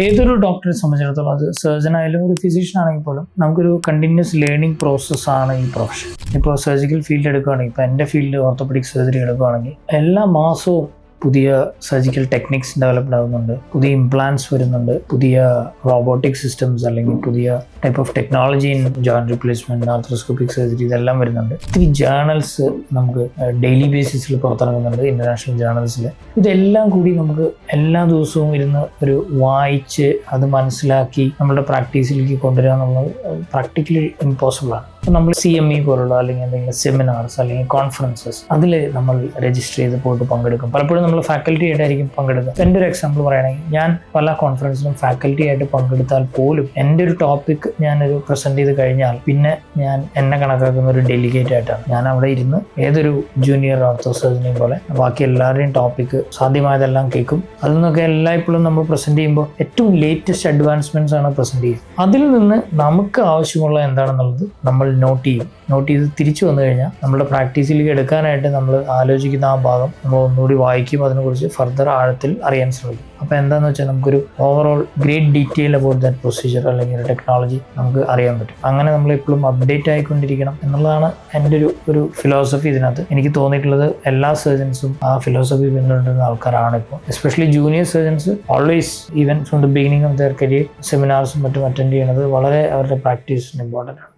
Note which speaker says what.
Speaker 1: ഏതൊരു ഡോക്ടറെ സംബന്ധിച്ചിടത്തോളം, അത് സർജൻ ആയാലും ഒരു ഫിസിഷ്യൻ ആണെങ്കിൽ പോലും നമുക്കൊരു കണ്ടിന്യൂസ് ലേണിംഗ് പ്രോസസ്സാണ് ഈ പ്രൊഫഷൻ. ഇപ്പോൾ സർജിക്കൽ ഫീൽഡ് എടുക്കുകയാണെങ്കിൽ, ഇപ്പോൾ എൻ്റെ ഫീൽഡ് ഓർത്തോപെഡിക് സർജറി എടുക്കുകയാണെങ്കിൽ, എല്ലാ മാസവും പുതിയ സർജിക്കൽ ടെക്നിക്സ് ഡെവലപ്ഡ് ആകുന്നുണ്ട്, പുതിയ ഇംപ്ലാന്റ്സ് വരുന്നുണ്ട്, പുതിയ റോബോട്ടിക് സിസ്റ്റംസ് അല്ലെങ്കിൽ പുതിയ type of technology in joint replacement, arthroscopic surgery, ഇതെല്ലാം വരുന്നുണ്ട്. ഒത്തിരി ജേർണൽസ് നമുക്ക് ഡെയിലി ബേസിസിൽ പുറത്തിറങ്ങുന്നുണ്ട്, ഇന്റർനാഷണൽ ജേർണൽസിൽ. ഇതെല്ലാം കൂടി നമുക്ക് എല്ലാ ദിവസവും ഇരുന്ന് ഒരു വായിച്ച് അത് മനസ്സിലാക്കി നമ്മുടെ പ്രാക്ടീസിലേക്ക് കൊണ്ടുവരിക എന്നുള്ളത് പ്രാക്ടിക്കലി ഇമ്പോസിബിൾ ആണ്. നമ്മൾ CME പോലുള്ള അല്ലെങ്കിൽ എന്തെങ്കിലും സെമിനാർസ് അല്ലെങ്കിൽ കോൺഫറൻസസ് അതിൽ നമ്മൾ രജിസ്റ്റർ ചെയ്ത് പോയിട്ട് പങ്കെടുക്കും. പലപ്പോഴും നമ്മൾ ഫാക്കൽറ്റി ആയിട്ടായിരിക്കും പങ്കെടുക്കുക. എൻ്റെ ഒരു എക്സാമ്പിൾ പറയുകയാണെങ്കിൽ, ഞാൻ പല കോൺഫറൻസിലും ഫാക്കൽറ്റി ആയിട്ട് പങ്കെടുത്താൽ പോലും എൻ്റെ ഒരു ടോപ്പിക് ഞാനൊരു പ്രസന്റ് ചെയ്ത് കഴിഞ്ഞാൽ പിന്നെ ഞാൻ എന്നെ കണക്കാക്കുന്ന ഒരു ഡെലിഗേറ്റ് ആയിട്ടാണ്. ഞാൻ അവിടെ ഇരുന്ന് ഏതൊരു ജൂനിയർ ഓർത്തോ സർജനെയും പോലെ ബാക്കി എല്ലാവരുടെയും ടോപ്പിക്ക് സാധ്യമായതെല്ലാം കേൾക്കും. അതിൽ നിന്നൊക്കെ എല്ലായ്പ്പോഴും നമ്മൾ പ്രസന്റ് ചെയ്യുമ്പോൾ ഏറ്റവും ലേറ്റസ്റ്റ് അഡ്വാൻസ്മെന്റ്സ് ആണ് പ്രസന്റ് ചെയ്യുക. അതിൽ നിന്ന് നമുക്ക് ആവശ്യമുള്ള എന്താണെന്നുള്ളത് നമ്മൾ നോട്ട് ചെയ്ത് തിരിച്ചു വന്നു കഴിഞ്ഞാൽ നമ്മുടെ പ്രാക്ടീസിലേക്ക് എടുക്കാനായിട്ട് നമ്മൾ ആലോചിക്കുന്ന ആ ഭാഗം നമ്മൾ ഒന്നുകൂടി വായിക്കും, അതിനെക്കുറിച്ച് ഫർദർ ആഴത്തിൽ അറിയാൻ ശ്രമിക്കും. അപ്പോൾ എന്താണെന്ന് വെച്ചാൽ നമുക്കൊരു overall great detail about that procedure അല്ലെങ്കിൽ ടെക്നോളജി നമുക്ക് അറിയാൻ പറ്റും. അങ്ങനെ നമ്മൾ എപ്പോഴും അപ്ഡേറ്റ് ആയിക്കൊണ്ടിരിക്കണം എന്നുള്ളതാണ് എൻ്റെ ഒരു ഫിലോസഫി. ഇതിനകത്ത് എനിക്ക് തോന്നിയിട്ടുള്ളത് എല്ലാ സർജൻസും ആ ഫിലോസഫി പിന്തുടരുന്ന ആൾക്കാരാണ് ഇപ്പോൾ. Especially junior surgeons always, even from the beginning of their career, സെമിനാർസും മറ്റും അറ്റൻഡ് ചെയ്യുന്നത് വളരെ അവരുടെ പ്രാക്ടീസിന് ഇമ്പോർട്ടൻ്റ് ആണ്.